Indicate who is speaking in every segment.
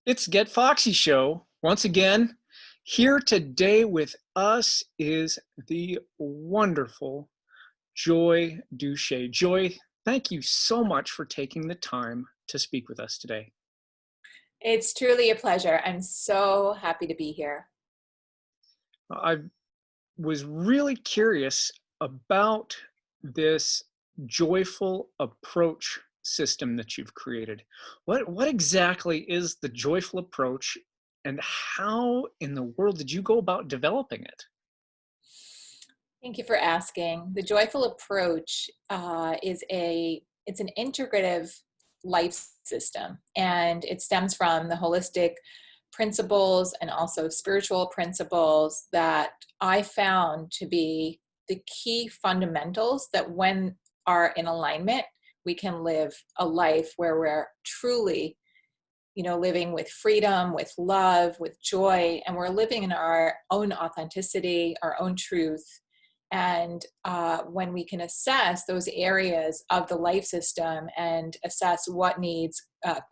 Speaker 1: It's Get Foxy Show. Once again, here today with us is the wonderful Joy Dushey. Joy, thank you so much for taking the time to speak with us today.
Speaker 2: It's truly a pleasure. I'm so happy to be here.
Speaker 1: I was really curious about this joyful approach system that you've created. What exactly is the joyful approach, and how in the world did you go about developing it?
Speaker 2: Thank you for asking. The joyful approach it's an integrative life system, and it stems from the holistic principles and also spiritual principles that I found to be the key fundamentals that when are in alignment, we can live a life where we're truly living with freedom, with love, with joy, and we're living in our own authenticity, our own truth. And when we can assess those areas of the life system and assess what needs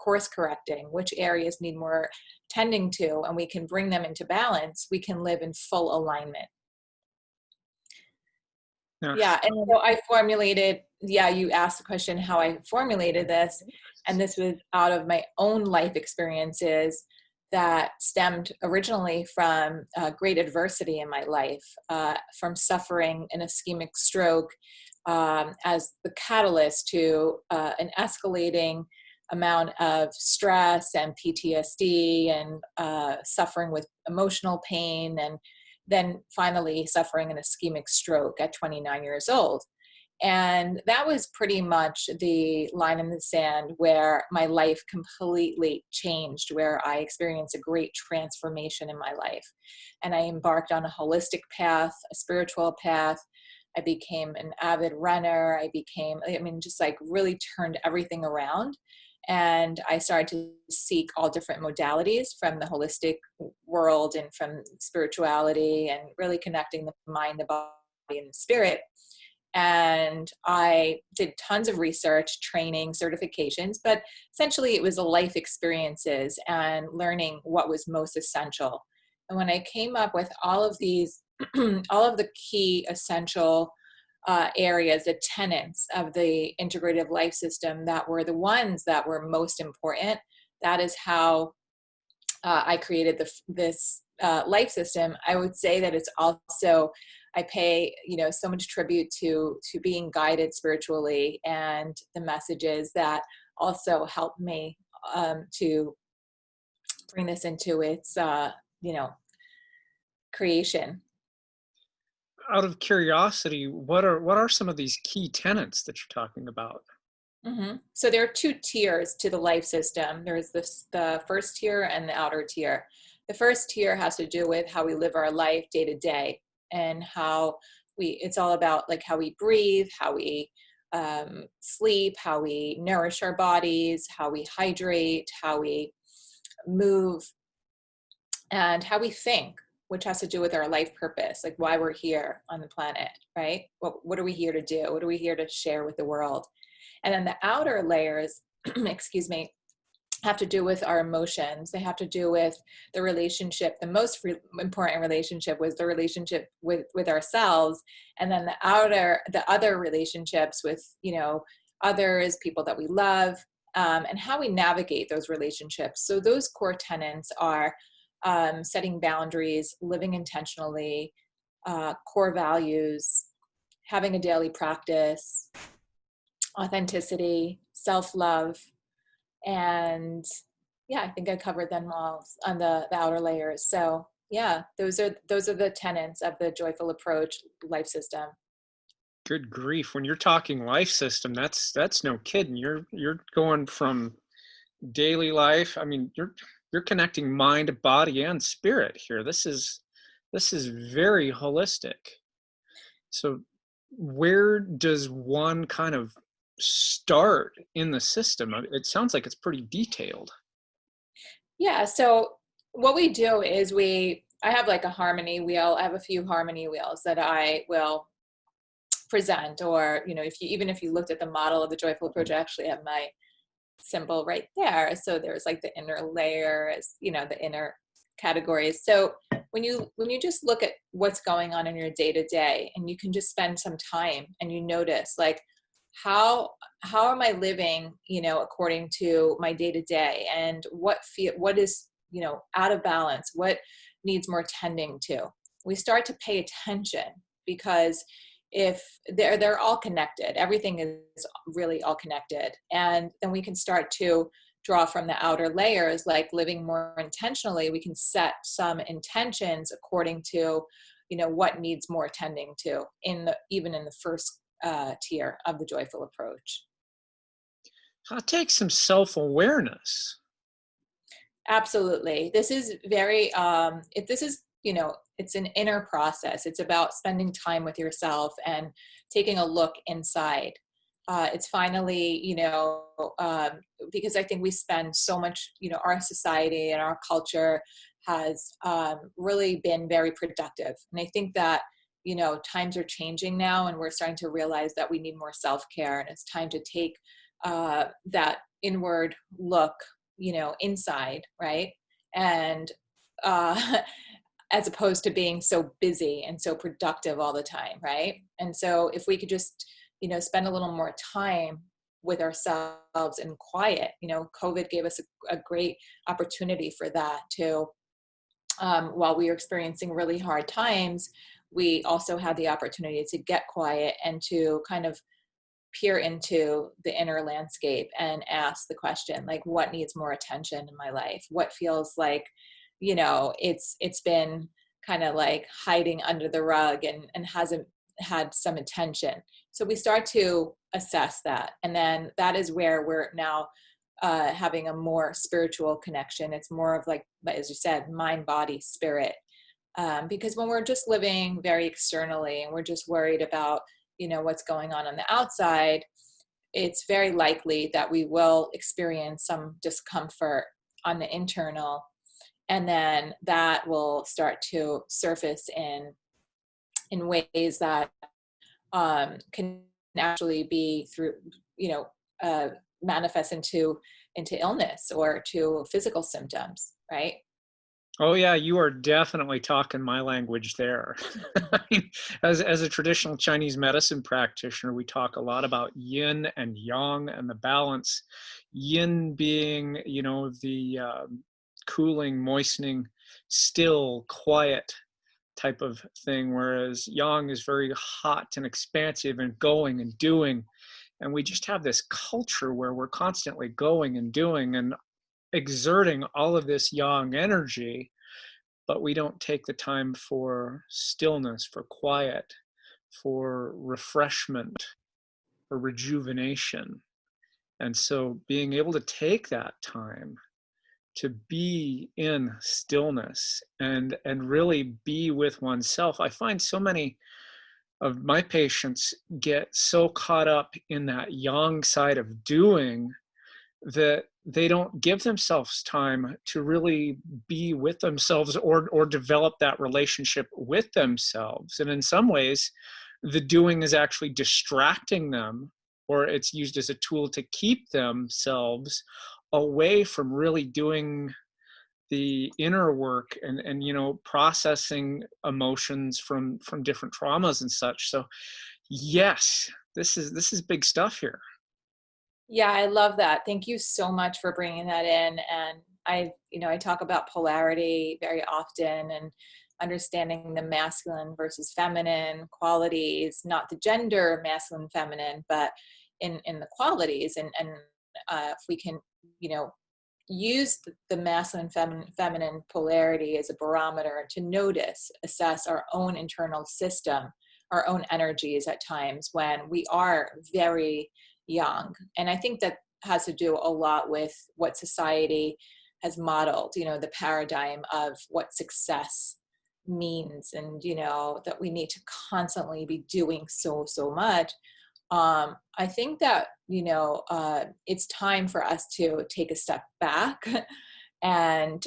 Speaker 2: course correcting, which areas need more tending to, and we can bring them into balance, we can live in full alignment.
Speaker 1: Now,
Speaker 2: Yeah, and so I formulated, you asked the question how I formulated this, and this was out of my own life experiences that stemmed originally from great adversity in my life, from suffering an ischemic stroke as the catalyst to an escalating amount of stress and PTSD and suffering with emotional pain, and then finally suffering an ischemic stroke at 29 years old. And that was pretty much the line in the sand where my life completely changed, where I experienced a great transformation in my life. And I embarked on a holistic path, a spiritual path. I became an avid runner. Just like really turned everything around. And I started to seek all different modalities from the holistic world and from spirituality, and really connecting the mind, the body, and the spirit. And I did tons of research, training, certifications, but essentially it was a life experiences and learning what was most essential. And when I came up with all of these, all of the key essential areas, the tenets of the integrative life system that were the ones that were most important, that is how I created this life system. I would say that it's also, I pay so much tribute to being guided spiritually, and the messages that also helped me to bring this into its creation.
Speaker 1: out of curiosity, what are some of these key tenets that you're talking about?
Speaker 2: So there are two tiers to the life system. There's the first tier and the outer tier. The first tier has to do with how we live our life day to day, and how it's all about like how we breathe, how we sleep, how we nourish our bodies, how we hydrate, how we move, and how we think, which has to do with our life purpose, like why we're here on the planet, right? What are we here to do? What are we here to share with the world? And then the outer layers, excuse me, have to do with our emotions. They have to do with the relationship. The most important relationship was the relationship with ourselves. And then the other relationships with, others, people that we love, and how we navigate those relationships. So those core tenets are setting boundaries, living intentionally, core values, having a daily practice, authenticity, self-love, and I think I covered them all on the outer layers. So those are the tenets of the joyful approach life system.
Speaker 1: Good grief! When you're talking life system, that's no kidding. You're going from daily life. I mean, you're connecting mind, body, and spirit here. This is very holistic. So where does one kind of start in the system? It sounds like it's pretty detailed.
Speaker 2: Yeah. So what we do is I have like a harmony wheel. I have a few harmony wheels that I will present, or, if you looked at the model of the joyful approach, I actually have my symbol right there. So there's like the inner layer, as you know, the inner categories. So when you just look at what's going on in your day to day, and you can just spend some time and you notice like how am I living, you know, according to my day to day, and what is, you know, out of balance, what needs more tending to. We start to pay attention, because if they're all connected, everything is really all connected, and then we can start to draw from the outer layers, like living more intentionally. We can set some intentions according to, you know, what needs more tending to even in the first tier of the joyful approach.
Speaker 1: I'll take some self-awareness.
Speaker 2: Absolutely. This is very, if this is, you know, it's an inner process. It's about spending time with yourself and taking a look inside. It's finally, you know, because I think we spend so much, you know, our society and our culture has really been very productive. And I think that, you know, times are changing now, and we're starting to realize that we need more self-care, and it's time to take that inward look, you know, inside, right? And uh, as opposed to being so busy and so productive all the time, right? And so if we could just, you know, spend a little more time with ourselves in quiet, you know, COVID gave us a great opportunity for that too. While we were experiencing really hard times, we also had the opportunity to get quiet and to kind of peer into the inner landscape and ask the question, like, what needs more attention in my life? What feels like, you know, it's been kind of like hiding under the rug and hasn't had some attention. So we start to assess that, and then that is where we're now having a more spiritual connection. It's more of like, as you said, mind, body, spirit. Because when we're just living very externally and we're just worried about, you know, what's going on the outside, it's very likely that we will experience some discomfort on the internal, and then that will start to surface in ways that can actually be through, you know, manifest into illness or to physical symptoms, right?
Speaker 1: Oh yeah, you are definitely talking my language there. I mean, as a traditional Chinese medicine practitioner, we talk a lot about yin and yang and the balance. Yin being, you know, the cooling, moistening, still, quiet type of thing, whereas yang is very hot and expansive and going and doing. And we just have this culture where we're constantly going and doing and exerting all of this yang energy, but we don't take the time for stillness, for quiet, for refreshment, for rejuvenation. And so being able to take that time to be in stillness and really be with oneself. I find so many of my patients get so caught up in that yang side of doing that they don't give themselves time to really be with themselves or develop that relationship with themselves. And in some ways, the doing is actually distracting them, or it's used as a tool to keep themselves away from really doing the inner work and you know, processing emotions from different traumas and such. So yes, this is big stuff here.
Speaker 2: Yeah, I love that. Thank you so much for bringing that in. And you know, I talk about polarity very often, and understanding the masculine versus feminine qualities, not the gender masculine, feminine, but in the qualities. And if we can, you know, use the masculine, feminine polarity as a barometer to notice, assess our own internal system, our own energies at times when we are very young. And I think that has to do a lot with what society has modeled, you know, the paradigm of what success means, and, you know, that we need to constantly be doing so much. I think that, you know, it's time for us to take a step back and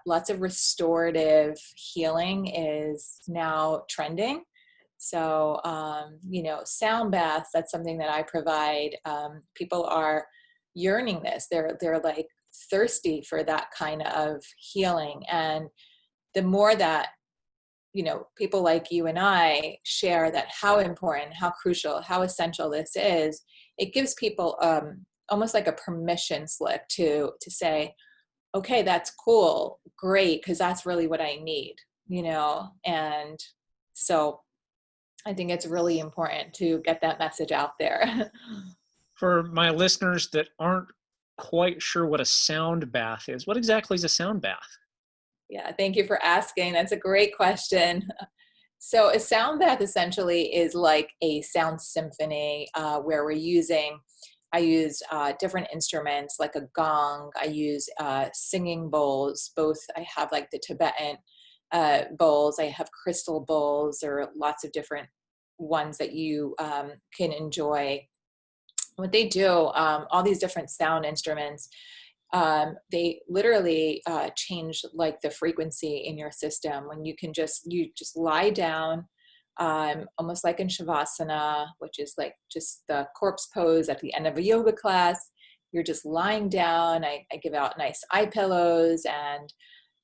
Speaker 2: lots of restorative healing is now trending. So, you know, sound baths, that's something that I provide. People are yearning this. They're like thirsty for that kind of healing. And the more that, people like you and I share that how important, how crucial, how essential this is, it gives people almost like a permission slip to say, okay, that's cool, great, because that's really what I need, and so I think it's really important to get that message out there.
Speaker 1: For my listeners that aren't quite sure what a sound bath is, what exactly is a sound bath?
Speaker 2: Yeah, thank you for asking. That's a great question. So a sound bath essentially is like a sound symphony where I use different instruments like a gong. I use singing bowls. Both I have like the Tibetan bowls. I have crystal bowls. There are lots of different ones that you can enjoy. What they do, all these different sound instruments, they literally change like the frequency in your system when you just lie down, almost like in Shavasana, which is like just the corpse pose at the end of a yoga class. You're just lying down. I give out nice eye pillows, and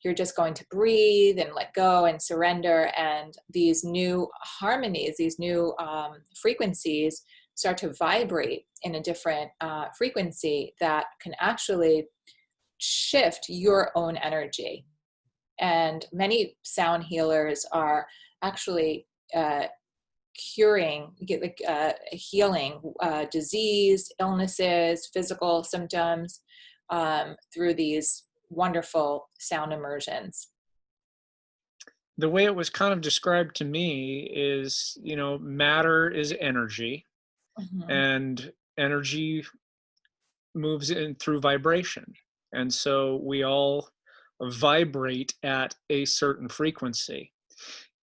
Speaker 2: you're just going to breathe and let go and surrender. And these new harmonies, these new frequencies start to vibrate in a different frequency that can actually shift your own energy. And many sound healers are actually healing disease, illnesses, physical symptoms through these wonderful sound immersions.
Speaker 1: The way it was kind of described to me is, matter is energy,
Speaker 2: Mhm.
Speaker 1: and energy moves in through vibration. And so we all vibrate at a certain frequency.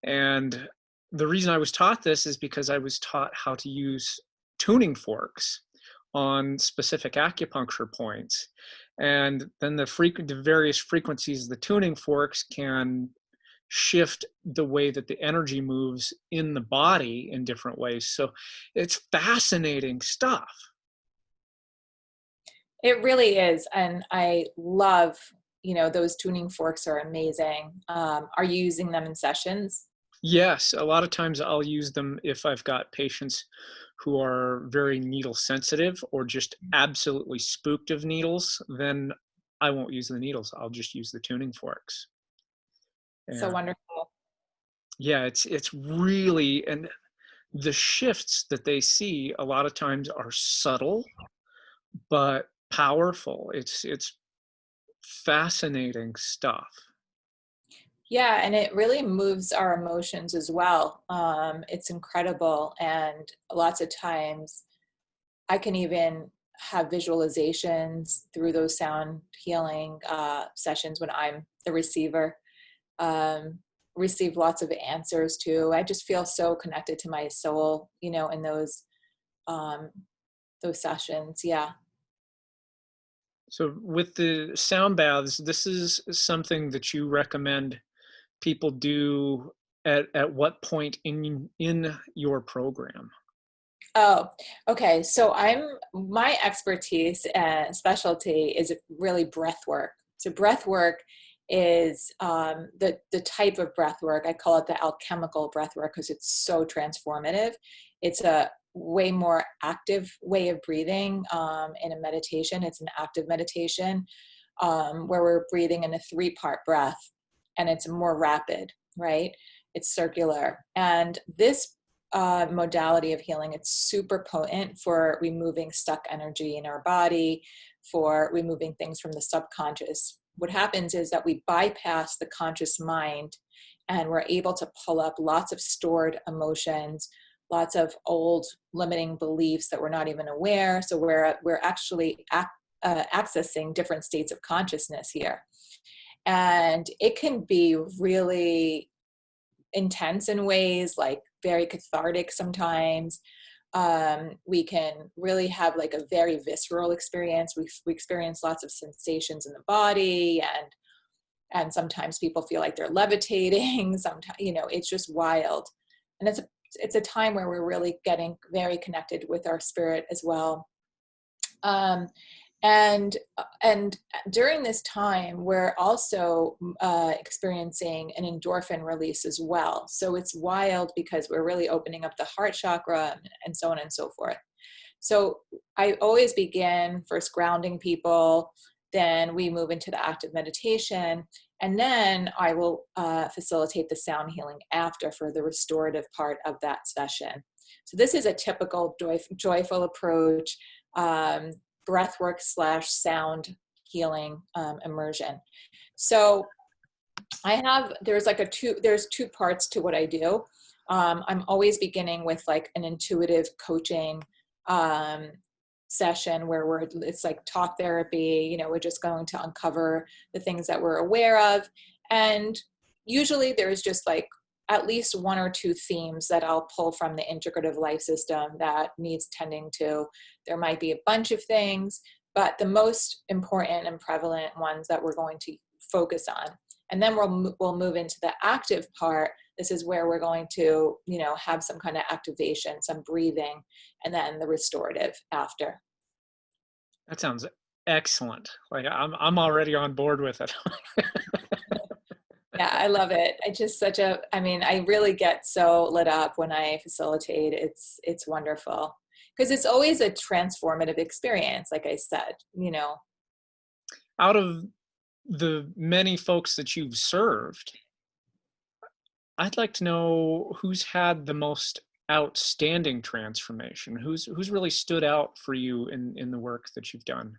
Speaker 1: And the reason I was taught this is because I was taught how to use tuning forks on specific acupuncture points. And then the various frequencies of the tuning forks can shift the way that the energy moves in the body in different ways. So it's fascinating stuff.
Speaker 2: It really is. And I love, those tuning forks are amazing. Are you using them in sessions?
Speaker 1: Yes, a lot of times I'll use them if I've got patients who are very needle sensitive or just absolutely spooked of needles, then I won't use the needles. I'll just use the tuning forks.
Speaker 2: So
Speaker 1: And
Speaker 2: wonderful.
Speaker 1: yeah, it's really, and the shifts that they see a lot of times are subtle but powerful. It's fascinating stuff.
Speaker 2: Yeah, and it really moves our emotions as well. It's incredible. And lots of times I can even have visualizations through those sound healing sessions when I'm the receiver. Um, receive lots of answers too. I just feel so connected to my soul, in um, those sessions. Yeah.
Speaker 1: So with the sound baths, this is something that you recommend people do at what point in your program?
Speaker 2: Oh, okay. So my expertise and specialty is really breath work. So breath work is the type of breath work. I call it the alchemical breath work because it's so transformative. It's a way more active way of breathing in a meditation. It's an active meditation where we're breathing in a 3-part breath, and it's more rapid, right? It's circular. And this modality of healing, it's super potent for removing stuck energy in our body, for removing things from the subconscious. What happens is that we bypass the conscious mind and we're able to pull up lots of stored emotions, lots of old limiting beliefs that we're not even aware. So we're actually accessing different states of consciousness here. And it can be really intense in ways, like very cathartic sometimes. We can really have like a very visceral experience. We experience lots of sensations in the body, and sometimes people feel like they're levitating. Sometimes, it's just wild. And it's a time where we're really getting very connected with our spirit as well. And during this time, we're also experiencing an endorphin release as well. So it's wild because we're really opening up the heart chakra and so on and so forth. So I always begin first grounding people, then we move into the active meditation, and then I will facilitate the sound healing after for the restorative part of that session. So this is a typical joyful approach, breathwork / sound healing immersion. So there's two parts to what I do. I'm always beginning with like an intuitive coaching um, session where it's like talk therapy. We're just going to uncover the things that we're aware of. And usually there's just like at least one or two themes that I'll pull from the integrative life system that needs tending to. There might be a bunch of things, but the most important and prevalent ones that we're going to focus on. And then we'll move into the active part. This is where we're going to, have some kind of activation, some breathing, and then the restorative after.
Speaker 1: That sounds excellent. Like I'm already on board with it.
Speaker 2: Yeah, I love it. I really get so lit up when I facilitate. It's wonderful because it's always a transformative experience. Like I said,
Speaker 1: Out of the many folks that you've served, I'd like to know who's had the most outstanding transformation, who's really stood out for you in the work that you've done.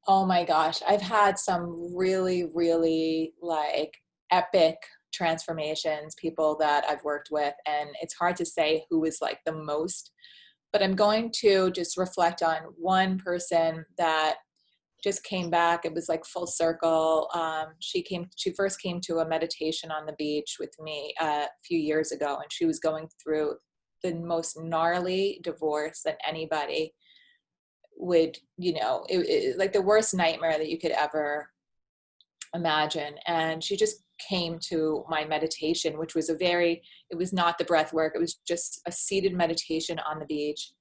Speaker 2: Oh my gosh, I've had some really, really like epic transformations, people that I've worked with, and it's hard to say who is like the most, but I'm going to just reflect on one person that just came back. It was like full circle. She first came to a meditation on the beach with me a few years ago, and she was going through the most gnarly divorce that anybody would, like the worst nightmare that you could ever imagine. And she just came to my meditation, which was it was not the breath work. It was just a seated meditation on the beach.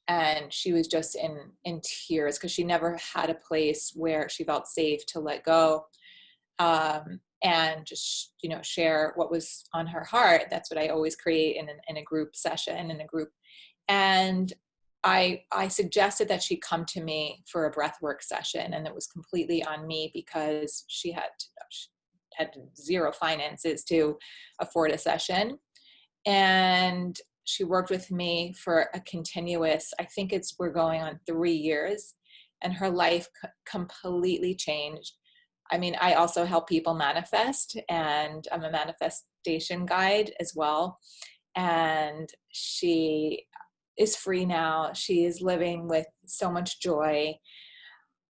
Speaker 2: And she was just in tears because she never had a place where she felt safe to let go and just, share what was on her heart. That's what I always create in a group session, in a group. And I suggested that she come to me for a breathwork session, and it was completely on me because she had zero finances to afford a session. And she worked with me for a continuous, I think we're going on 3 years, and her life completely changed. I mean, I also help people manifest, and I'm a manifestation guide as well. And she is free now. She is living with so much joy.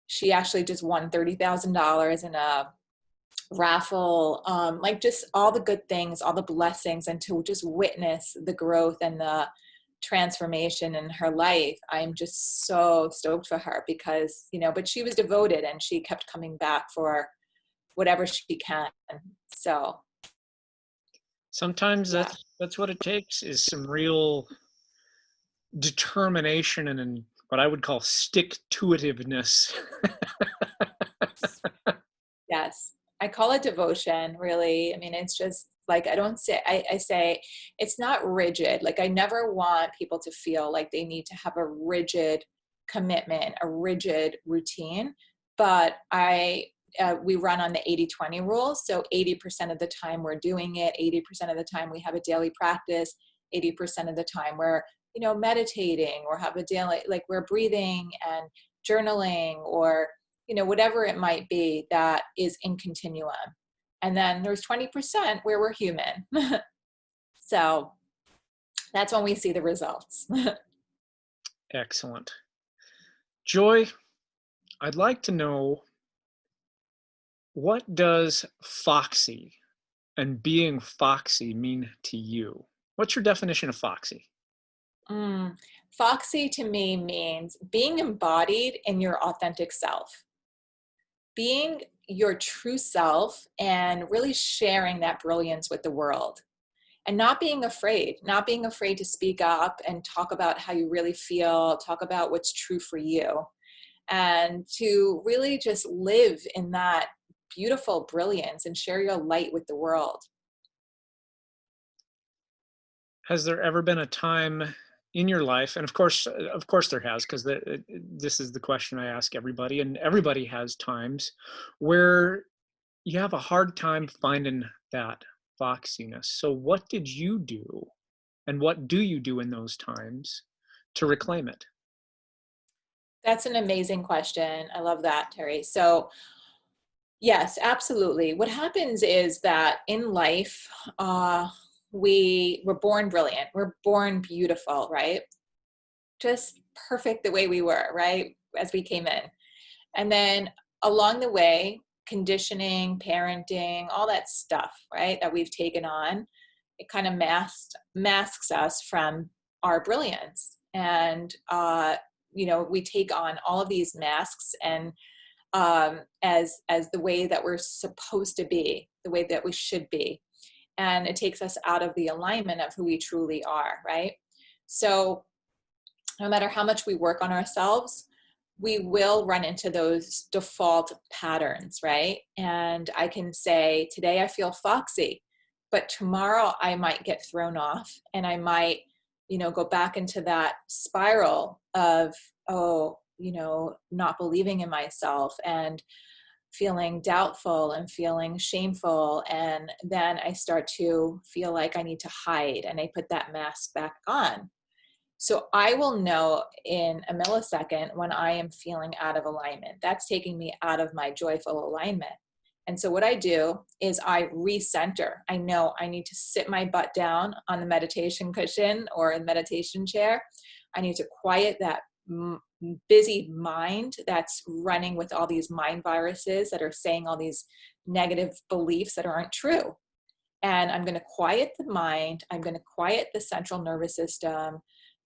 Speaker 2: She actually just won $30,000 in a raffle, like just all the good things, all the blessings, and to just witness the growth and the transformation in her life. I'm just so stoked for her because, but she was devoted and she kept coming back for whatever she can. So
Speaker 1: Sometimes
Speaker 2: yeah.
Speaker 1: that's what it takes, is some real determination and what I would call stick-to-itiveness.
Speaker 2: Yes. I call it devotion, really. I mean, it's just like, I say it's not rigid. Like I never want people to feel like they need to have a rigid commitment, a rigid routine, but we run on the 80-20 rule. So 80% of the time we're doing it, 80% of the time we have a daily practice, 80% of the time we're, meditating or have a daily, like we're breathing and journaling or, whatever it might be that is in continuum. And then there's 20% where we're human. So that's when we see the results.
Speaker 1: Excellent. Joy, I'd like to know, what does Foxy and being Foxy mean to you? What's your definition of Foxy?
Speaker 2: Foxy to me means being embodied in your authentic self, being your true self and really sharing that brilliance with the world, and not being afraid to speak up and talk about how you really feel, talk about what's true for you. and to really just live in that beautiful brilliance and share your light with the world.
Speaker 1: Has there ever been a time in your life, and of course there has, because this is the question I ask everybody, and everybody has times where you have a hard time finding that foxiness. So what did you do, and what do you do in those times to reclaim it?
Speaker 2: That's an amazing question. I love that, Terry. So yes, absolutely. What happens is that in life, we were born brilliant. We're born beautiful, right? Just perfect the way we were, right? As we came in. And then along the way, conditioning, parenting, all that stuff, right, that we've taken on, it kind of masks us from our brilliance. And, we take on all of these masks and as the way that we're supposed to be, the way that we should be. And it takes us out of the alignment of who we truly are, right? So no matter how much we work on ourselves, we will run into those default patterns, right? And I can say, today I feel foxy, but tomorrow I might get thrown off and I might, go back into that spiral of, not believing in myself and feeling doubtful and feeling shameful. And then I start to feel like I need to hide and I put that mask back on. So I will know in a millisecond when I am feeling out of alignment. That's taking me out of my joyful alignment. And so what I do is I recenter. I know I need to sit my butt down on the meditation cushion or in meditation chair. I need to quiet that busy mind that's running with all these mind viruses that are saying all these negative beliefs that aren't true. And I'm going to quiet the mind. I'm going to quiet the central nervous system,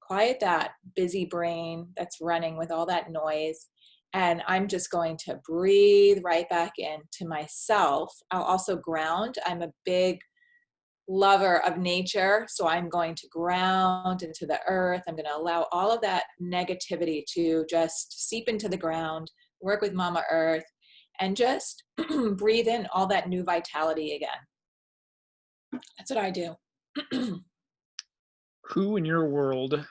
Speaker 2: quiet that busy brain that's running with all that noise. And I'm just going to breathe right back into myself. I'll also ground. I'm a big lover of nature. So I'm going to ground into the earth. I'm going to allow all of that negativity to just seep into the ground, work with Mama Earth, and just breathe in all that new vitality again. That's what I do.
Speaker 1: Who in your world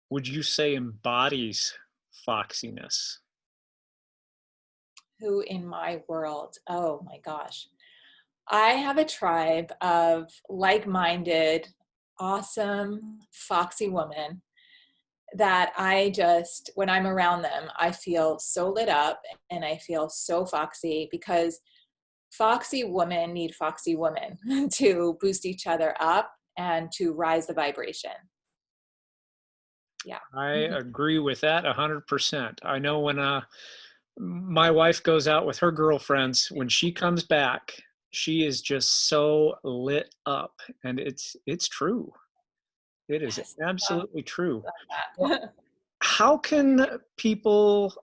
Speaker 1: would you say embodies foxiness?
Speaker 2: Who in my world? Oh my gosh. I have a tribe of like-minded, awesome, foxy women that I just, when I'm around them, I feel so lit up and I feel so foxy because foxy women need foxy women to boost each other up and to rise the vibration. Yeah.
Speaker 1: I agree with that 100%. I know when my wife goes out with her girlfriends, when she comes back, she is just so lit up, and it's true. It is
Speaker 2: Yes.
Speaker 1: absolutely true. Well,
Speaker 2: Love that.
Speaker 1: how can people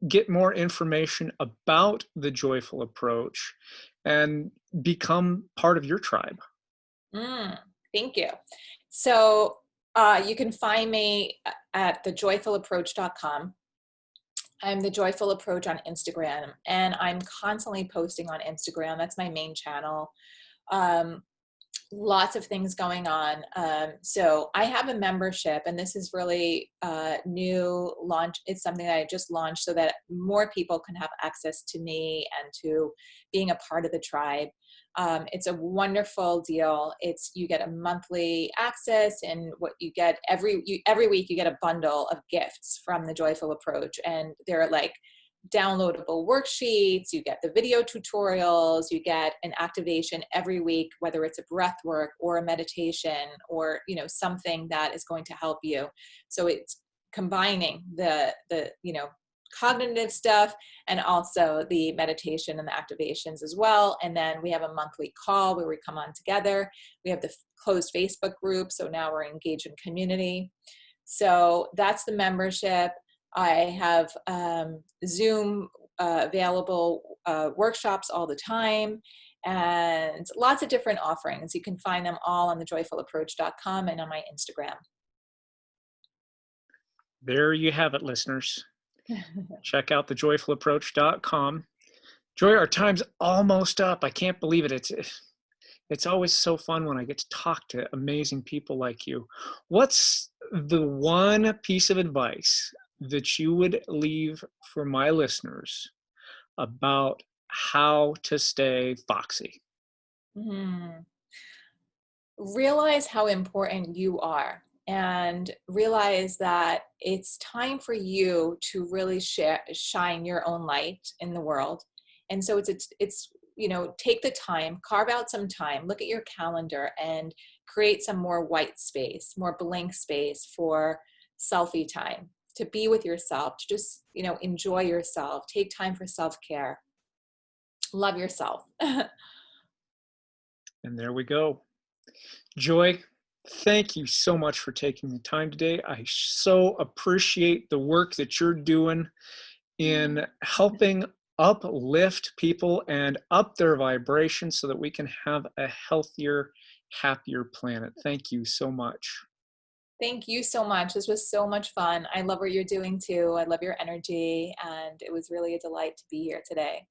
Speaker 1: get more information about the joyful approach and become part of your tribe?
Speaker 2: Thank you. So you can find me at thejoyfulapproach.com. I'm the Joyful Approach on Instagram, and I'm constantly posting on Instagram. That's my main channel. Um, Lots of things going on. So I have a membership, and this is really new launch. It's something that I just launched so that more people can have access to me and to being a part of the tribe. It's a wonderful deal. You get a monthly access, and what you get every week you get a bundle of gifts from the Joyful Approach, and they're like downloadable worksheets, you get the video tutorials, you get an activation every week, whether it's a breath work or a meditation or, something that is going to help you. So it's combining the cognitive stuff and also the meditation and the activations as well. And then we have a monthly call where we come on together. We have the closed Facebook group. So now we're engaged in community. So that's the membership. I have Zoom available workshops all the time and lots of different offerings. You can find them all on thejoyfulapproach.com and on my Instagram.
Speaker 1: There you have it, listeners. Check out thejoyfulapproach.com. Joy, our time's almost up. I can't believe it. It's always so fun when I get to talk to amazing people like you. What's the one piece of advice that you would leave for my listeners about how to stay foxy?
Speaker 2: Mhm. Realize how important you are, and realize that it's time for you to really shine your own light in the world. And so it's take the time, carve out some time, look at your calendar, and create some more white space, more blank space for selfie time, to be with yourself, to just enjoy yourself, take time for self-care, love yourself.
Speaker 1: And there we go. Joy, thank you so much for taking the time today. I so appreciate the work that you're doing in helping uplift people and up their vibration so that we can have a healthier, happier planet. Thank you so much.
Speaker 2: Thank you so much. This was so much fun. I love what you're doing too. I love your energy, and it was really a delight to be here today.